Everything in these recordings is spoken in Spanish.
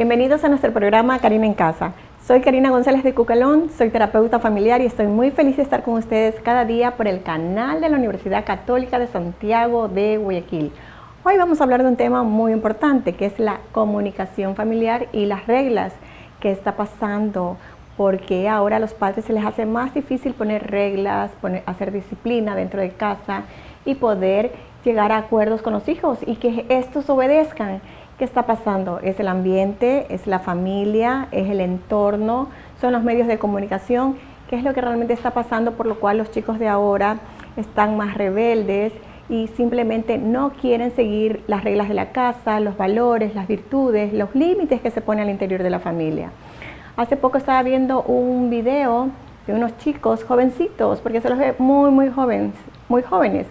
Bienvenidos a nuestro programa Karina en Casa. Soy Karina González de Cucalón, soy terapeuta familiar y estoy muy feliz de estar con ustedes cada día por el canal de la Universidad Católica de Santiago de Guayaquil. Hoy vamos a hablar de un tema muy importante que es la comunicación familiar y las reglas que está pasando, porque ahora a los padres se les hace más difícil poner reglas, hacer disciplina dentro de casa y poder llegar a acuerdos con los hijos y que estos obedezcan. ¿Qué está pasando? Es el ambiente, es la familia, es el entorno, son los medios de comunicación. ¿Qué es lo que realmente está pasando? Por lo cual los chicos de ahora están más rebeldes y simplemente no quieren seguir las reglas de la casa, los valores, las virtudes, los límites que se ponen al interior de la familia. Hace poco estaba viendo un video de unos chicos jovencitos, porque se los ve muy jóvenes.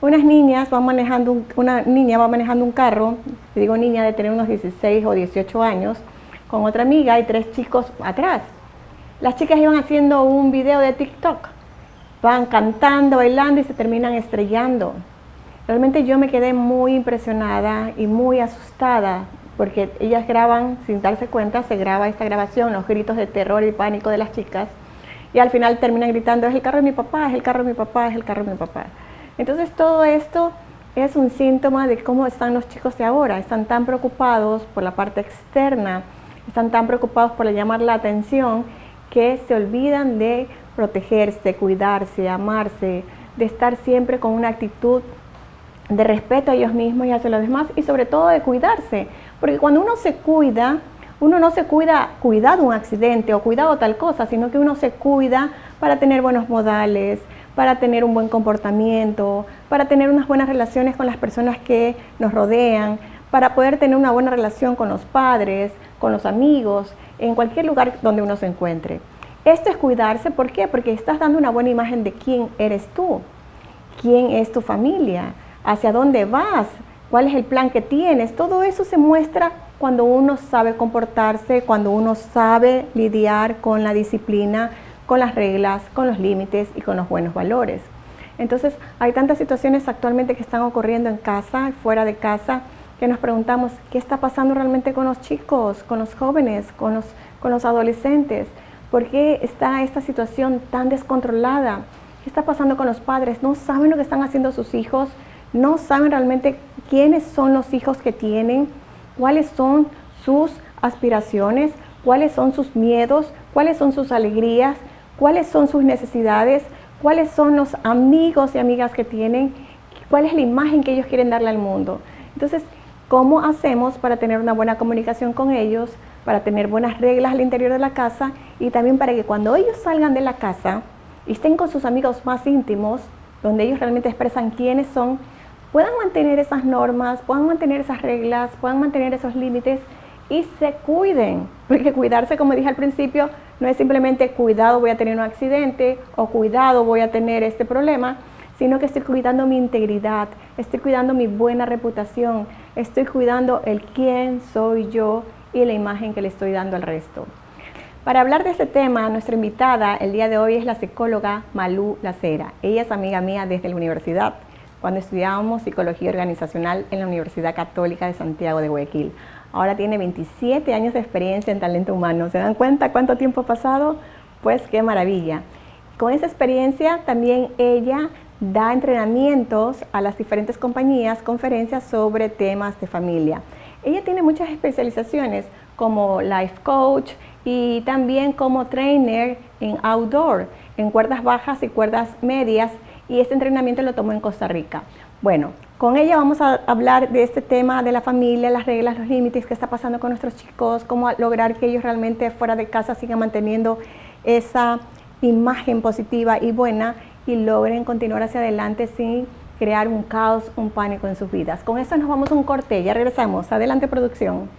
Una niña va manejando un carro, digo niña de tener unos 16 o 18 años, con otra amiga y 3 chicos atrás. Las chicas iban haciendo un video de TikTok, van cantando, bailando y se terminan estrellando. Realmente yo me quedé muy impresionada y muy asustada, porque ellas graban, sin darse cuenta, se graba esta grabación, los gritos de terror y pánico de las chicas, y al final terminan gritando, es el carro de mi papá, es el carro de mi papá, es el carro de mi papá. Entonces todo esto es un síntoma de cómo están los chicos de ahora. Están tan preocupados por la parte externa, están tan preocupados por llamar la atención que se olvidan de protegerse, cuidarse, amarse, de estar siempre con una actitud de respeto a ellos mismos y hacia los demás y sobre todo de cuidarse. Porque cuando uno se cuida, uno no se cuida cuidado un accidente o cuidado tal cosa, sino que uno se cuida para tener buenos modales, para tener un buen comportamiento, para tener unas buenas relaciones con las personas que nos rodean, para poder tener una buena relación con los padres, con los amigos, en cualquier lugar donde uno se encuentre. Esto es cuidarse, ¿por qué? Porque estás dando una buena imagen de quién eres tú, quién es tu familia, hacia dónde vas, cuál es el plan que tienes. Todo eso se muestra cuando uno sabe comportarse, cuando uno sabe lidiar con la disciplina, con las reglas, con los límites y con los buenos valores. Entonces, hay tantas situaciones actualmente que están ocurriendo en casa, fuera de casa, que nos preguntamos, ¿qué está pasando realmente con los chicos, con los jóvenes, con los adolescentes? ¿Por qué está esta situación tan descontrolada? ¿Qué está pasando con los padres? No saben lo que están haciendo sus hijos, no saben realmente quiénes son los hijos que tienen, cuáles son sus aspiraciones, cuáles son sus miedos, cuáles son sus alegrías, cuáles son sus necesidades, cuáles son los amigos y amigas que tienen, cuál es la imagen que ellos quieren darle al mundo. Entonces, ¿cómo hacemos para tener una buena comunicación con ellos, para tener buenas reglas al interior de la casa y también para que cuando ellos salgan de la casa y estén con sus amigos más íntimos, donde ellos realmente expresan quiénes son, puedan mantener esas normas, puedan mantener esas reglas, puedan mantener esos límites y se cuiden? Porque cuidarse, como dije al principio, no es simplemente cuidado voy a tener un accidente o cuidado voy a tener este problema, sino que estoy cuidando mi integridad, estoy cuidando mi buena reputación, estoy cuidando el quién soy yo y la imagen que le estoy dando al resto. Para hablar de este tema, nuestra invitada el día de hoy es la psicóloga Malú Lacera. Ella es amiga mía desde la universidad, cuando estudiábamos psicología organizacional en la Universidad Católica de Santiago de Guayaquil. Ahora tiene 27 años de experiencia en talento humano. ¿Se dan cuenta cuánto tiempo ha pasado? Pues qué maravilla. Con esa experiencia también ella da entrenamientos a las diferentes compañías, conferencias sobre temas de familia. Ella tiene muchas especializaciones como life coach y también como trainer en outdoor, en cuerdas bajas y cuerdas medias, y este entrenamiento lo tomó en Costa Rica. Bueno, con ella vamos a hablar de este tema de la familia, las reglas, los límites, qué está pasando con nuestros chicos, cómo lograr que ellos realmente fuera de casa sigan manteniendo esa imagen positiva y buena y logren continuar hacia adelante sin crear un caos, un pánico en sus vidas. Con eso nos vamos a un corte, ya regresamos. Adelante, producción.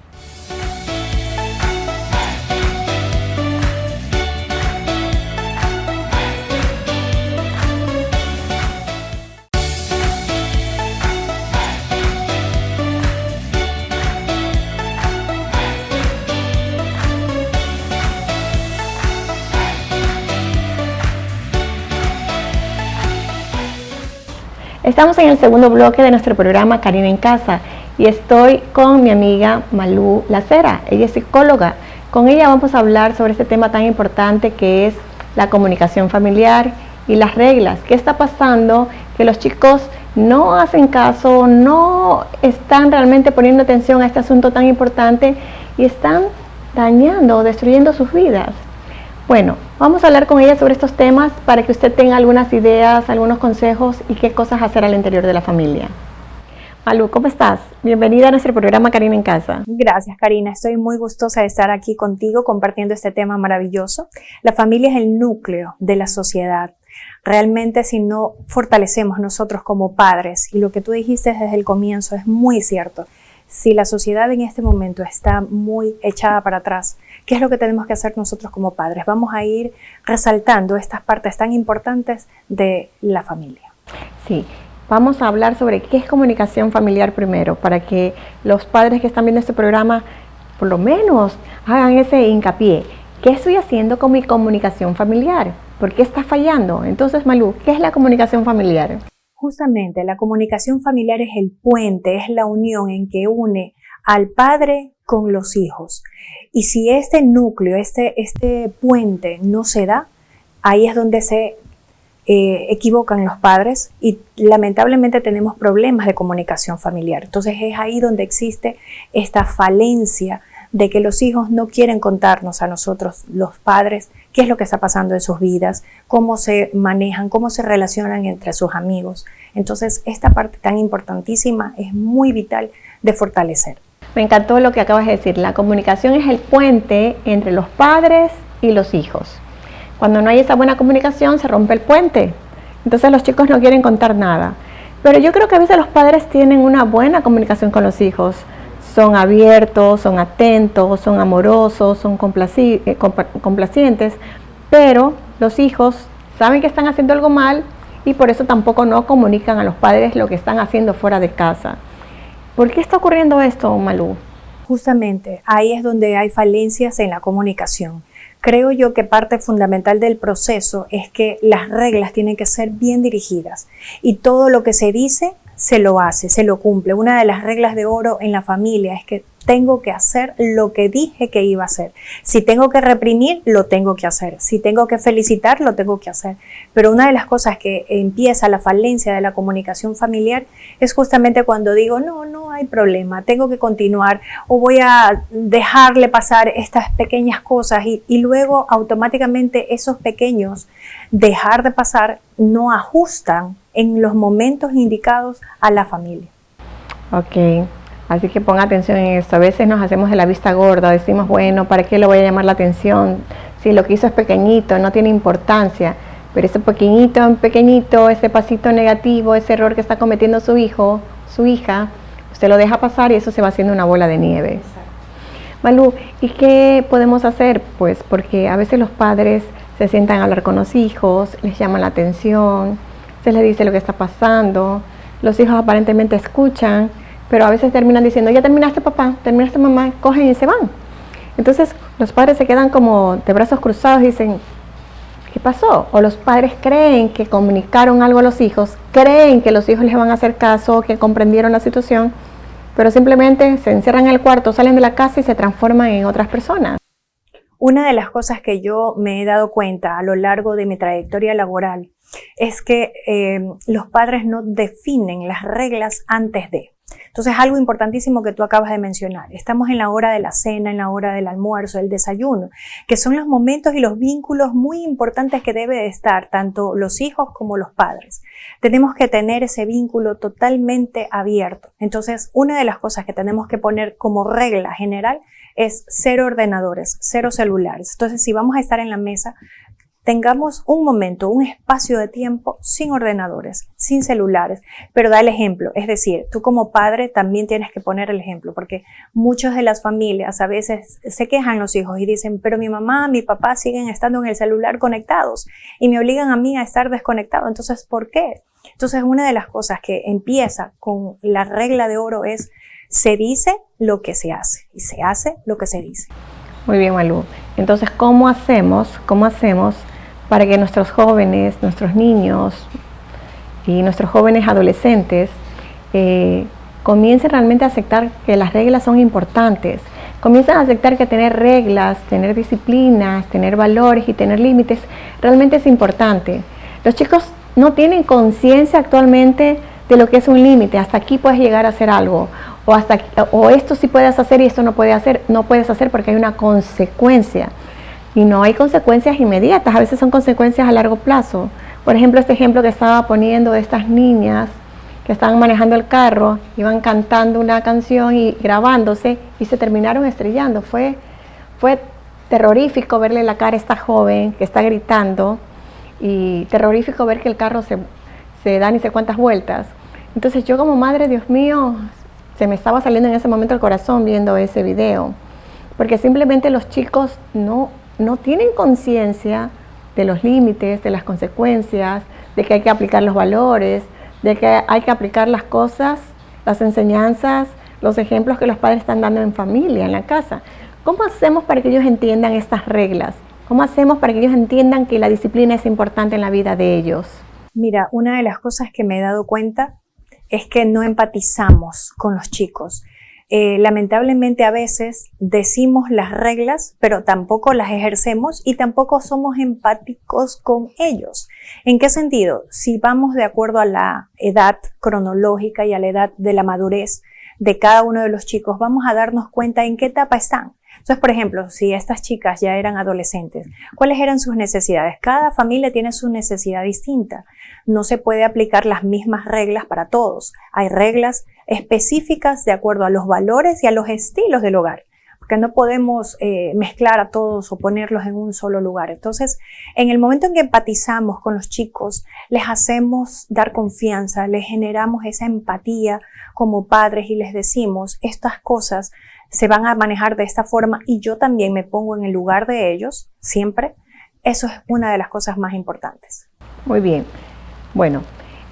Estamos en el segundo bloque de nuestro programa Karina en Casa y estoy con mi amiga Malú Lacera. Ella es psicóloga. Con ella vamos a hablar sobre este tema tan importante que es la comunicación familiar y las reglas. ¿Qué está pasando? Que los chicos no hacen caso, no están realmente poniendo atención a este asunto tan importante y están dañando o destruyendo sus vidas. Bueno, vamos a hablar con ella sobre estos temas para que usted tenga algunas ideas, algunos consejos y qué cosas hacer al interior de la familia. Malú, ¿cómo estás? Bienvenida a nuestro programa Karina en Casa. Gracias, Karina. Estoy muy gustosa de estar aquí contigo compartiendo este tema maravilloso. La familia es el núcleo de la sociedad. Realmente, si no fortalecemos nosotros como padres, y lo que tú dijiste desde el comienzo es muy cierto, si la sociedad en este momento está muy echada para atrás, ¿qué es lo que tenemos que hacer nosotros como padres? Vamos a ir resaltando estas partes tan importantes de la familia. Sí, vamos a hablar sobre qué es comunicación familiar primero, para que los padres que están viendo este programa, por lo menos, hagan ese hincapié. ¿Qué estoy haciendo con mi comunicación familiar? ¿Por qué está fallando? Entonces, Malú, ¿qué es la comunicación familiar? Justamente, la comunicación familiar es el puente, es la unión en que une al padre con los hijos. Y si este núcleo, este puente no se da, ahí es donde se equivocan los padres y lamentablemente tenemos problemas de comunicación familiar. Entonces es ahí donde existe esta falencia de que los hijos no quieren contarnos a nosotros, los padres, qué es lo que está pasando en sus vidas, cómo se manejan, cómo se relacionan entre sus amigos. Entonces, esta parte tan importantísima es muy vital de fortalecer. Me encantó lo que acabas de decir. La comunicación es el puente entre los padres y los hijos. Cuando no hay esa buena comunicación, se rompe el puente. Entonces, los chicos no quieren contar nada. Pero yo creo que a veces los padres tienen una buena comunicación con los hijos. Son abiertos, son atentos, son amorosos, son complacientes, pero los hijos saben que están haciendo algo mal y por eso tampoco no comunican a los padres lo que están haciendo fuera de casa. ¿Por qué está ocurriendo esto, Malú? Justamente, ahí es donde hay falencias en la comunicación. Creo yo que parte fundamental del proceso es que las reglas tienen que ser bien dirigidas y todo lo que se dice se lo hace, se lo cumple. Una de las reglas de oro en la familia es que tengo que hacer lo que dije que iba a hacer. Si tengo que reprimir, lo tengo que hacer. Si tengo que felicitar, lo tengo que hacer. Pero una de las cosas que empieza la falencia de la comunicación familiar es justamente cuando digo, no hay problema, tengo que continuar o voy a dejarle pasar estas pequeñas cosas y luego automáticamente esos pequeños dejar de pasar no ajustan en los momentos indicados a la familia. Ok, así que ponga atención en esto. A veces nos hacemos de la vista gorda, decimos, bueno, ¿para qué le voy a llamar la atención? Si lo que hizo es pequeñito, no tiene importancia. Pero ese pequeñito, ese pasito negativo, ese error que está cometiendo su hijo, su hija, usted lo deja pasar y eso se va haciendo una bola de nieve. Exacto. Malú, ¿y qué podemos hacer? Pues porque a veces los padres se sientan a hablar con los hijos, les llaman la atención, se les dice lo que está pasando, los hijos aparentemente escuchan, pero a veces terminan diciendo, ya terminaste papá, terminaste mamá, cogen y se van. Entonces los padres se quedan como de brazos cruzados y dicen, ¿qué pasó? O los padres creen que comunicaron algo a los hijos, creen que los hijos les van a hacer caso, que comprendieron la situación, pero simplemente se encierran en el cuarto, salen de la casa y se transforman en otras personas. Una de las cosas que yo me he dado cuenta a lo largo de mi trayectoria laboral es que los padres no definen las reglas antes de. Entonces, algo importantísimo que tú acabas de mencionar. Estamos en la hora de la cena, en la hora del almuerzo, el desayuno, que son los momentos y los vínculos muy importantes que debe de estar tanto los hijos como los padres. Tenemos que tener ese vínculo totalmente abierto. Entonces, una de las cosas que tenemos que poner como regla general es cero ordenadores, cero celulares. Entonces, si vamos a estar en la mesa, tengamos un momento, un espacio de tiempo sin ordenadores, sin celulares, pero da el ejemplo. Es decir, tú como padre también tienes que poner el ejemplo, porque muchas de las familias a veces se quejan los hijos y dicen, pero mi mamá, mi papá siguen estando en el celular conectados y me obligan a mí a estar desconectado. Entonces, ¿por qué? Entonces, una de las cosas que empieza con la regla de oro es, se dice lo que se hace y se hace lo que se dice. Muy bien, Malú. Entonces, ¿cómo hacemos para que nuestros jóvenes, nuestros niños y nuestros jóvenes adolescentes comiencen realmente a aceptar que las reglas son importantes. Comiencen a aceptar que tener reglas, tener disciplinas, tener valores y tener límites realmente es importante. Los chicos no tienen conciencia actualmente de lo que es un límite. Hasta aquí puedes llegar a hacer algo, o esto sí puedes hacer y esto no puedes hacer porque hay una consecuencia. Y no hay consecuencias inmediatas, a veces son consecuencias a largo plazo. Por ejemplo, este ejemplo que estaba poniendo de estas niñas que estaban manejando el carro, iban cantando una canción y grabándose y se terminaron estrellando. Fue terrorífico verle la cara a esta joven que está gritando y terrorífico ver que el carro se da ni sé cuántas vueltas. Entonces yo como madre, Dios mío, se me estaba saliendo en ese momento el corazón viendo ese video, porque simplemente los chicos no tienen conciencia de los límites, de las consecuencias, de que hay que aplicar los valores, de que hay que aplicar las cosas, las enseñanzas, los ejemplos que los padres están dando en familia, en la casa. ¿Cómo hacemos para que ellos entiendan estas reglas? ¿Cómo hacemos para que ellos entiendan que la disciplina es importante en la vida de ellos? Mira, una de las cosas que me he dado cuenta es que no empatizamos con los chicos. Lamentablemente a veces decimos las reglas, pero tampoco las ejercemos y tampoco somos empáticos con ellos. ¿En qué sentido? Si vamos de acuerdo a la edad cronológica y a la edad de la madurez de cada uno de los chicos, vamos a darnos cuenta en qué etapa están. Entonces, por ejemplo, si estas chicas ya eran adolescentes, ¿cuáles eran sus necesidades? Cada familia tiene su necesidad distinta. No se puede aplicar las mismas reglas para todos. Hay reglas específicas de acuerdo a los valores y a los estilos del hogar, porque no podemos mezclar a todos o ponerlos en un solo lugar. Entonces, en el momento en que empatizamos con los chicos, les hacemos dar confianza, les generamos esa empatía como padres y les decimos, estas cosas se van a manejar de esta forma y yo también me pongo en el lugar de ellos, siempre. Eso es una de las cosas más importantes. Muy bien. Bueno,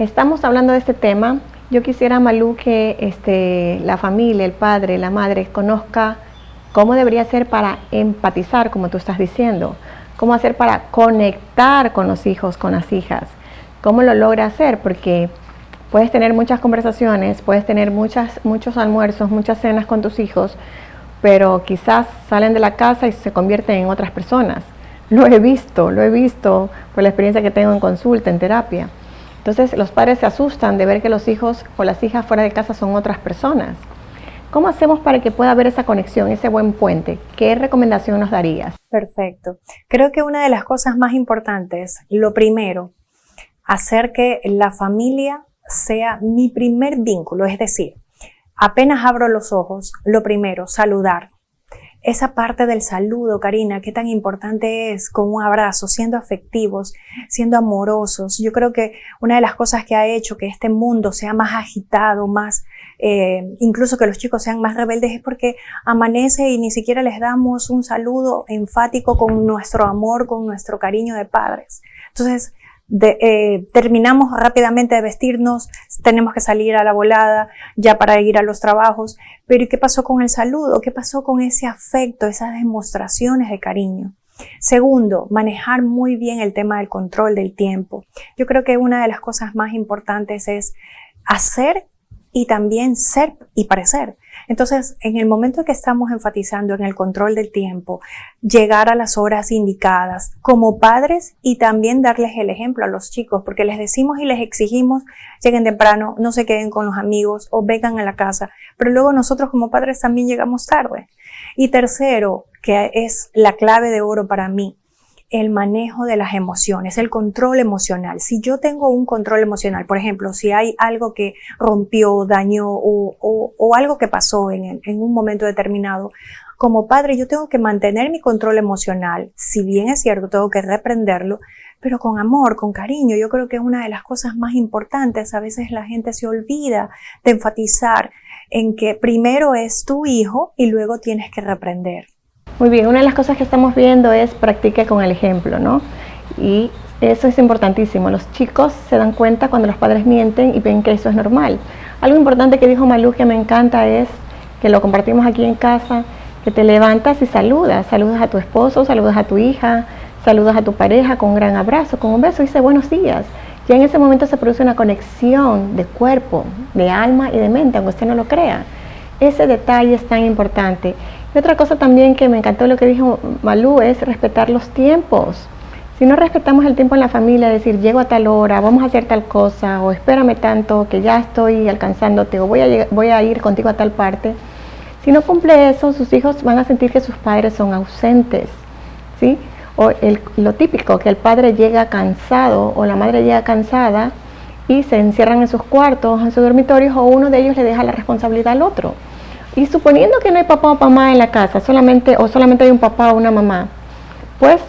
estamos hablando de este tema. Yo quisiera, Malú, que la familia, el padre, la madre, conozca cómo debería ser para empatizar, como tú estás diciendo. Cómo hacer para conectar con los hijos, con las hijas. Cómo lo logra hacer, porque puedes tener muchas conversaciones, puedes tener muchos almuerzos, muchas cenas con tus hijos, pero quizás salen de la casa y se convierten en otras personas. Lo he visto por la experiencia que tengo en consulta, en terapia. Entonces los padres se asustan de ver que los hijos o las hijas fuera de casa son otras personas. ¿Cómo hacemos para que pueda haber esa conexión, ese buen puente? ¿Qué recomendación nos darías? Perfecto. Creo que una de las cosas más importantes, lo primero, hacer que la familia sea mi primer vínculo, es decir, apenas abro los ojos, lo primero, saludar. Esa parte del saludo, Karina, qué tan importante es con un abrazo, siendo afectivos, siendo amorosos. Yo creo que una de las cosas que ha hecho que este mundo sea más agitado, más, incluso que los chicos sean más rebeldes, es porque amanece y ni siquiera les damos un saludo enfático con nuestro amor, con nuestro cariño de padres. Entonces, terminamos rápidamente de vestirnos, tenemos que salir a la volada ya para ir a los trabajos, pero ¿y qué pasó con el saludo? ¿Qué pasó con ese afecto, esas demostraciones de cariño? Segundo, manejar muy bien el tema del control del tiempo. Yo creo que una de las cosas más importantes es hacer y también ser y parecer. Entonces, en el momento que estamos enfatizando en el control del tiempo, llegar a las horas indicadas como padres y también darles el ejemplo a los chicos, porque les decimos y les exigimos, lleguen temprano, no se queden con los amigos o vengan a la casa, pero luego nosotros como padres también llegamos tarde. Y tercero, que es la clave de oro para mí, el manejo de las emociones, el control emocional. Si yo tengo un control emocional, por ejemplo, si hay algo que rompió, dañó o algo que pasó en un momento determinado, como padre yo tengo que mantener mi control emocional. Si bien es cierto, tengo que reprenderlo, pero con amor, con cariño. Yo creo que es una de las cosas más importantes. A veces la gente se olvida de enfatizar en que primero es tu hijo y luego tienes que reprender. Muy bien, una de las cosas que estamos viendo es practique con el ejemplo, ¿no? Y eso es importantísimo. Los chicos se dan cuenta cuando los padres mienten y ven que eso es normal. Algo importante que dijo Malú que me encanta es que lo compartimos aquí en casa, que te levantas y saludas a tu esposo, saludas a tu hija, saludas a tu pareja con un gran abrazo, con un beso y dice buenos días. ya en ese momento se produce una conexión de cuerpo, de alma y de mente, aunque usted no lo crea. Ese detalle es tan importante. Y otra cosa también que me encantó lo que dijo Malú es respetar los tiempos. Si no respetamos el tiempo en la familia, decir llego a tal hora, vamos a hacer tal cosa, o espérame tanto que ya estoy alcanzándote, o voy a ir contigo a tal parte. Si no cumple eso, sus hijos van a sentir que sus padres son ausentes, ¿sí? O lo típico, que el padre llega cansado o la madre llega cansada y se encierran en sus cuartos, en sus dormitorios, o uno de ellos le deja la responsabilidad al otro. Y suponiendo que no hay papá o mamá en la casa, solamente hay un papá o una mamá, pues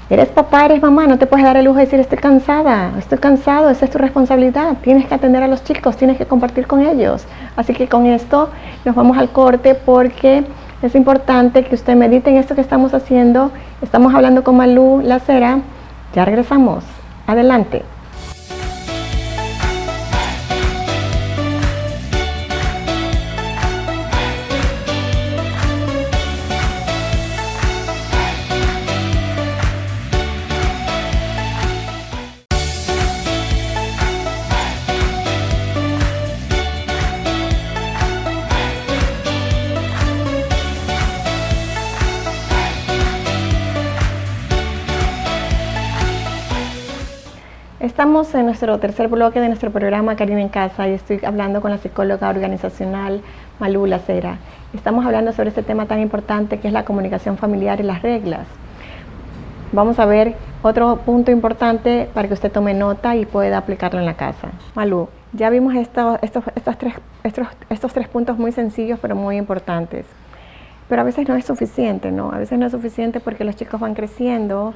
eres papá, eres mamá, no te puedes dar el lujo de decir estoy cansada, estoy cansado, esa es tu responsabilidad, tienes que atender a los chicos, tienes que compartir con ellos. Así que con esto nos vamos al corte porque es importante que usted medite en esto que estamos haciendo. Estamos hablando con Malú Lacera, ya regresamos, adelante. Estamos en nuestro tercer bloque de nuestro programa Karina en Casa y estoy hablando con la psicóloga organizacional Malú Lacera. Estamos hablando sobre este tema tan importante que es la comunicación familiar y las reglas. Vamos a ver otro punto importante para que usted tome nota y pueda aplicarlo en la casa. Malú, ya vimos estos tres puntos muy sencillos pero muy importantes. Pero a veces no es suficiente, ¿no? A veces no es suficiente porque los chicos van creciendo.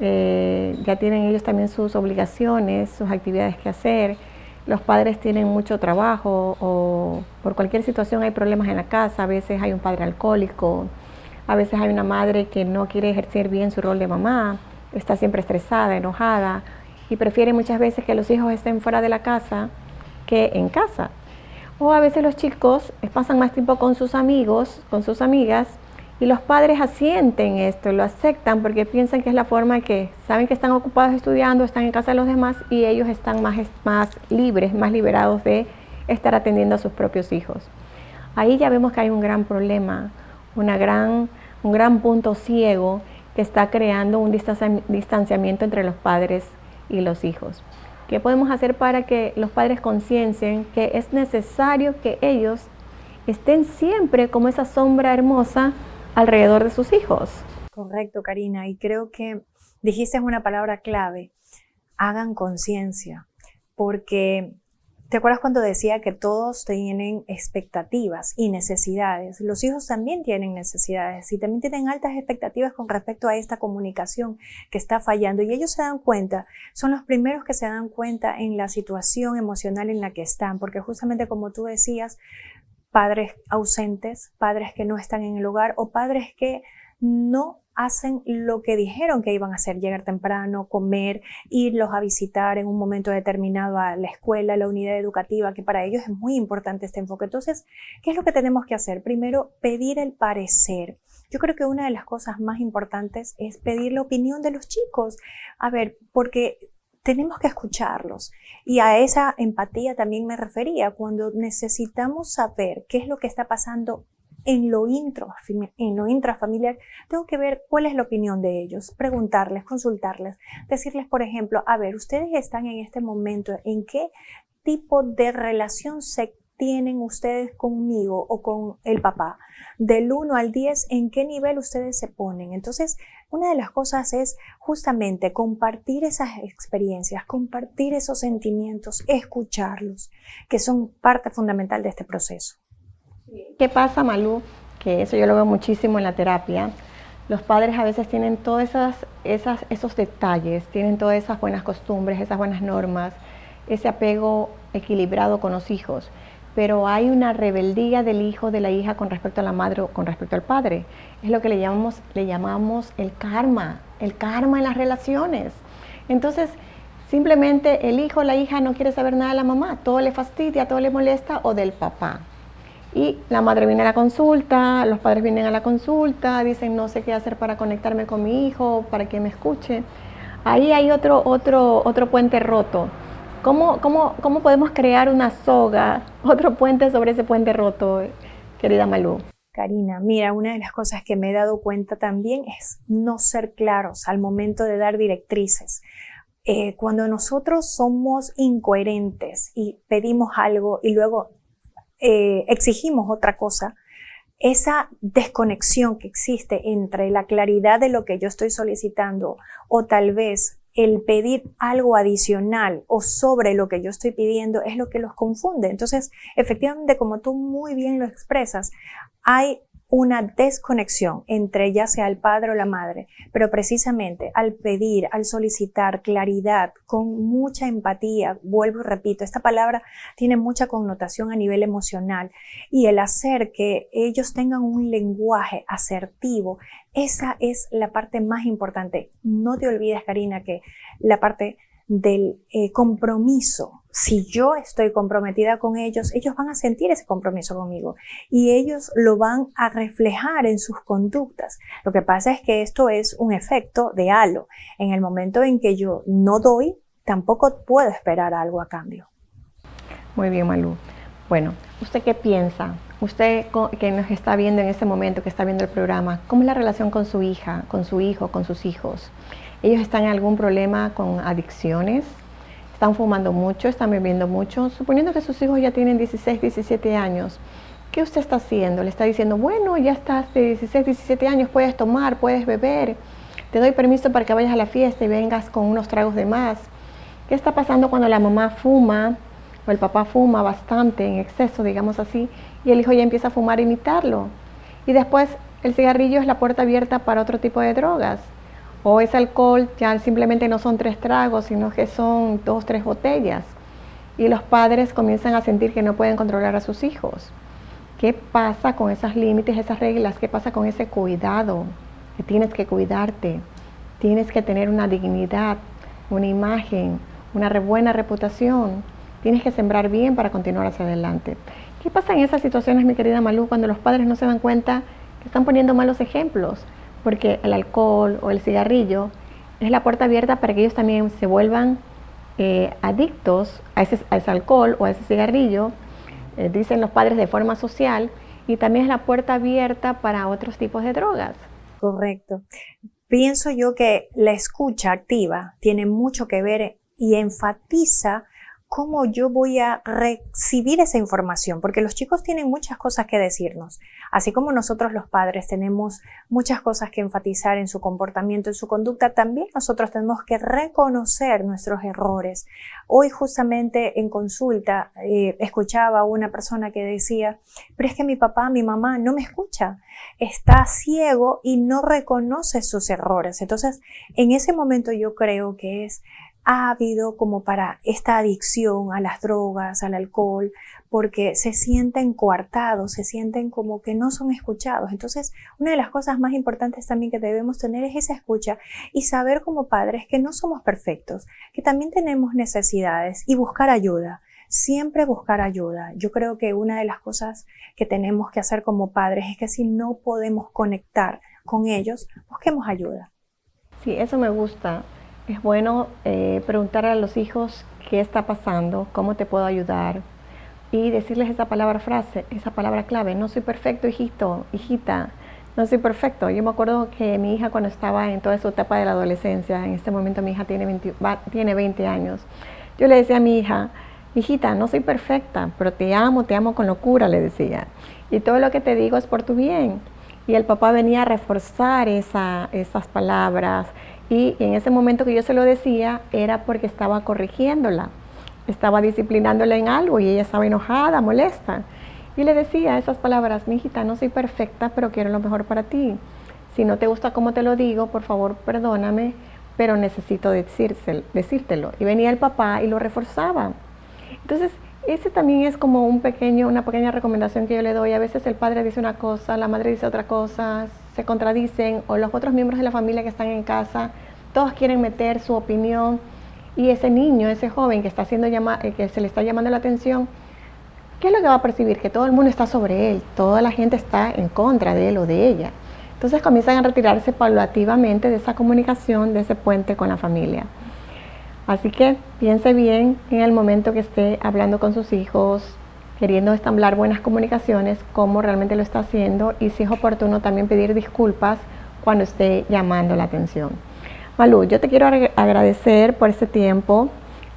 Ya tienen ellos también sus obligaciones, sus actividades que hacer, los padres tienen mucho trabajo o por cualquier situación hay problemas en la casa, a veces hay un padre alcohólico, a veces hay una madre que no quiere ejercer bien su rol de mamá, está siempre estresada, enojada y prefiere muchas veces que los hijos estén fuera de la casa que en casa. O a veces los chicos pasan más tiempo con sus amigos, con sus amigas, y los padres asienten esto, lo aceptan porque piensan que es la forma que saben que están ocupados estudiando, están en casa de los demás y ellos están más libres, más liberados de estar atendiendo a sus propios hijos. Ahí ya vemos que hay un gran problema, un gran punto ciego que está creando un distanciamiento entre los padres y los hijos. ¿Qué podemos hacer para que los padres conciencien que es necesario que ellos estén siempre como esa sombra hermosa alrededor de sus hijos? Correcto, Karina, y creo que dijiste una palabra clave, hagan conciencia, porque ¿te acuerdas cuando decía que todos tienen expectativas y necesidades? Los hijos también tienen necesidades y también tienen altas expectativas con respecto a esta comunicación que está fallando y ellos se dan cuenta, son los primeros que se dan cuenta en la situación emocional en la que están, porque justamente como tú decías, padres ausentes, padres que no están en el hogar o padres que no hacen lo que dijeron que iban a hacer, llegar temprano, comer, irlos a visitar en un momento determinado a la escuela, a la unidad educativa, que para ellos es muy importante este enfoque. Entonces, ¿qué es lo que tenemos que hacer? Primero, pedir el parecer. Yo creo que una de las cosas más importantes es pedir la opinión de los chicos. A ver, porque tenemos que escucharlos y a esa empatía también me refería cuando necesitamos saber qué es lo que está pasando en lo intrafamiliar. Tengo que ver cuál es la opinión de ellos, preguntarles, consultarles, decirles, por ejemplo, a ver, ustedes están en este momento, ¿en qué tipo de relación se tienen ustedes conmigo o con el papá? Del 1 al 10, ¿en qué nivel ustedes se ponen? Entonces, una de las cosas es justamente compartir esas experiencias, compartir esos sentimientos, escucharlos, que son parte fundamental de este proceso. ¿Qué pasa, Malú? Que eso yo lo veo muchísimo en la terapia. Los padres a veces tienen todos esos detalles, tienen todas esas buenas costumbres, esas buenas normas, ese apego equilibrado con los hijos, pero hay una rebeldía del hijo, de la hija con respecto a la madre o con respecto al padre. Es lo que le llamamos el karma en las relaciones. Entonces, simplemente el hijo o la hija no quiere saber nada de la mamá, todo le fastidia, todo le molesta, o del papá. Y la madre viene a la consulta, los padres vienen a la consulta, dicen no sé qué hacer para conectarme con mi hijo, para que me escuche. ahí hay otro puente roto. ¿Cómo podemos crear una soga, otro puente sobre ese puente roto, querida Malú? Karina, mira, una de las cosas que me he dado cuenta también es no ser claros al momento de dar directrices. Cuando nosotros somos incoherentes y pedimos algo y luego exigimos otra cosa, esa desconexión que existe entre la claridad de lo que yo estoy solicitando o tal vez el pedir algo adicional o sobre lo que yo estoy pidiendo es lo que los confunde. Entonces, efectivamente, como tú muy bien lo expresas, hay una desconexión entre ya sea el padre o la madre, pero precisamente al pedir, al solicitar claridad con mucha empatía, vuelvo y repito, esta palabra tiene mucha connotación a nivel emocional y el hacer que ellos tengan un lenguaje asertivo, esa es la parte más importante. No te olvides, Karina, que la parte del compromiso. Si yo estoy comprometida con ellos, ellos van a sentir ese compromiso conmigo y ellos lo van a reflejar en sus conductas. Lo que pasa es que esto es un efecto de halo. En el momento en que yo no doy, tampoco puedo esperar algo a cambio. Muy bien, Malú. Bueno, ¿usted qué piensa? Usted que nos está viendo en este momento, que está viendo el programa, ¿cómo es la relación con su hija, con su hijo, con sus hijos? ¿Ellos están en algún problema con adicciones? ¿Están fumando mucho? ¿Están bebiendo mucho? Suponiendo que sus hijos ya tienen 16, 17 años, ¿qué usted está haciendo? Le está diciendo, bueno, ya estás de 16, 17 años, puedes tomar, puedes beber, te doy permiso para que vayas a la fiesta y vengas con unos tragos de más. ¿Qué está pasando cuando la mamá fuma o el papá fuma bastante, en exceso, digamos así, y el hijo ya empieza a fumar e imitarlo? Y después el cigarrillo es la puerta abierta para otro tipo de drogas. O ese alcohol ya simplemente no son 3 tragos, sino que son 2, 3 botellas. Y los padres comienzan a sentir que no pueden controlar a sus hijos. ¿Qué pasa con esos límites, esas reglas? ¿Qué pasa con ese cuidado? Que tienes que cuidarte, tienes que tener una dignidad, una imagen, una buena reputación. Tienes que sembrar bien para continuar hacia adelante. ¿Qué pasa en esas situaciones, mi querida Malú, cuando los padres no se dan cuenta que están poniendo malos ejemplos? Porque el alcohol o el cigarrillo es la puerta abierta para que ellos también se vuelvan adictos a ese alcohol o a ese cigarrillo, dicen los padres de forma social, y también es la puerta abierta para otros tipos de drogas. Correcto. Pienso yo que la escucha activa tiene mucho que ver y enfatiza cómo yo voy a recibir esa información, porque los chicos tienen muchas cosas que decirnos, así como nosotros los padres tenemos muchas cosas que enfatizar en su comportamiento, en su conducta, también nosotros tenemos que reconocer nuestros errores. Hoy justamente en consulta escuchaba a una persona que decía, pero es que mi papá, mi mamá no me escucha, está ciego y no reconoce sus errores. Entonces, en ese momento yo creo que ha habido como para esta adicción a las drogas, al alcohol, porque se sienten coartados, se sienten como que no son escuchados. Entonces, una de las cosas más importantes también que debemos tener es esa escucha y saber como padres que no somos perfectos, que también tenemos necesidades y buscar ayuda. Siempre buscar ayuda. Yo creo que una de las cosas que tenemos que hacer como padres es que si no podemos conectar con ellos, busquemos ayuda. Sí, eso me gusta. Es bueno preguntar a los hijos qué está pasando, cómo te puedo ayudar y decirles esa palabra frase, esa palabra clave. No soy perfecto, hijito, hijita, no soy perfecto. Yo me acuerdo que mi hija cuando estaba en toda su etapa de la adolescencia, en este momento mi hija tiene 20 años, yo le decía a mi hija, hijita, no soy perfecta, pero te amo con locura, le decía. Y todo lo que te digo es por tu bien. Y el papá venía a reforzar esas palabras. Y en ese momento que yo se lo decía, era porque estaba corrigiéndola, estaba disciplinándola en algo y ella estaba enojada, molesta. Y le decía esas palabras, mi hijita, no soy perfecta, pero quiero lo mejor para ti. Si no te gusta como te lo digo, por favor, perdóname, pero necesito decírtelo. Y venía el papá y lo reforzaba. Entonces, ese también es como una pequeña recomendación que yo le doy. A veces el padre dice una cosa, la madre dice otra cosa, se contradicen, o los otros miembros de la familia que están en casa, todos quieren meter su opinión, y ese niño, ese joven que está que se le está llamando la atención, ¿qué es lo que va a percibir? Que todo el mundo está sobre él, toda la gente está en contra de él o de ella. Entonces comienzan a retirarse paulativamente de esa comunicación, de ese puente con la familia. Así que piense bien en el momento que esté hablando con sus hijos, queriendo establecer buenas comunicaciones, cómo realmente lo está haciendo y si es oportuno también pedir disculpas cuando esté llamando la atención. Malú, yo te quiero agradecer por este tiempo.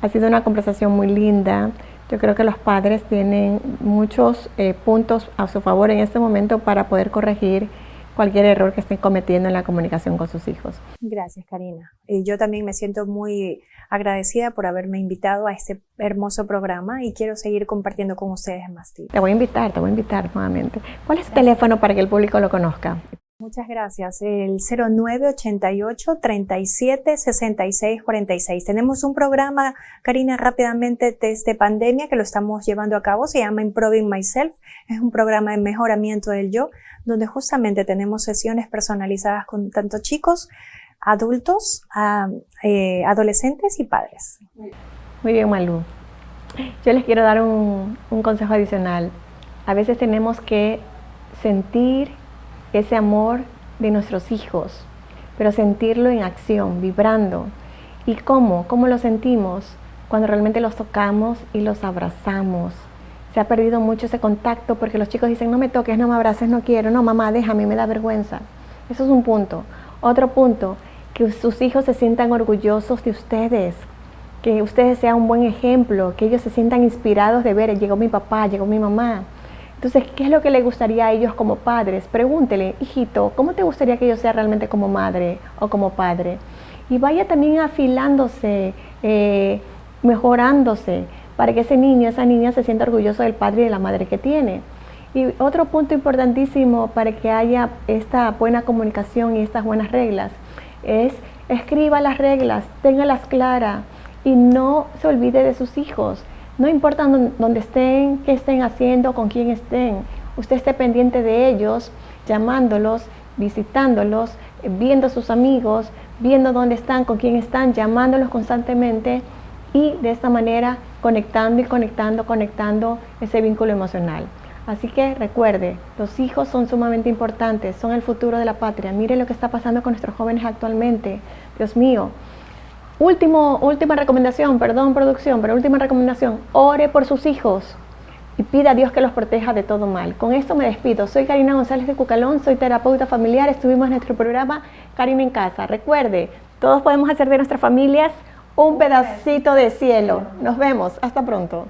Ha sido una conversación muy linda. Yo creo que los padres tienen muchos puntos a su favor en este momento para poder corregir cualquier error que estén cometiendo en la comunicación con sus hijos. Gracias, Karina. Yo también me siento muy agradecida por haberme invitado a este hermoso programa y quiero seguir compartiendo con ustedes más tips. Te voy a invitar nuevamente. ¿Cuál es tu teléfono para que el público lo conozca? Muchas gracias. El 0988-37-6646. Tenemos un programa, Karina, rápidamente desde pandemia que lo estamos llevando a cabo. Se llama Improving Myself. Es un programa de mejoramiento del yo, donde justamente tenemos sesiones personalizadas con tanto chicos, adultos, adolescentes y padres. Muy bien, Malú. Yo les quiero dar un consejo adicional. A veces tenemos que sentir ese amor de nuestros hijos, pero sentirlo en acción, vibrando. ¿Y cómo? ¿Cómo lo sentimos? Cuando realmente los tocamos y los abrazamos. Se ha perdido mucho ese contacto porque los chicos dicen, no me toques, no me abraces, no quiero, no mamá, déjame, me da vergüenza. Eso es un punto. Otro punto, que sus hijos se sientan orgullosos de ustedes, que ustedes sean un buen ejemplo, que ellos se sientan inspirados de ver, llegó mi papá, llegó mi mamá. Entonces, ¿qué es lo que les gustaría a ellos como padres? Pregúntele, hijito, ¿cómo te gustaría que yo sea realmente como madre o como padre? Y vaya también afilándose, mejorándose, para que ese niño, esa niña se sienta orgulloso del padre y de la madre que tiene. Y otro punto importantísimo para que haya esta buena comunicación y estas buenas reglas es escriba las reglas, téngalas claras y no se olvide de sus hijos. No importa dónde estén, qué estén haciendo, con quién estén, usted esté pendiente de ellos, llamándolos, visitándolos, viendo a sus amigos, viendo dónde están, con quién están, llamándolos constantemente y de esta manera conectando y conectando ese vínculo emocional. Así que recuerde, los hijos son sumamente importantes, son el futuro de la patria. Mire lo que está pasando con nuestros jóvenes actualmente. Dios mío. Última recomendación, perdón producción, pero última recomendación, ore por sus hijos y pida a Dios que los proteja de todo mal. Con esto me despido, soy Karina González de Cucalón, soy terapeuta familiar, estuvimos en nuestro programa Karina en Casa. Recuerde, todos podemos hacer de nuestras familias un pedacito de cielo. Nos vemos, hasta pronto.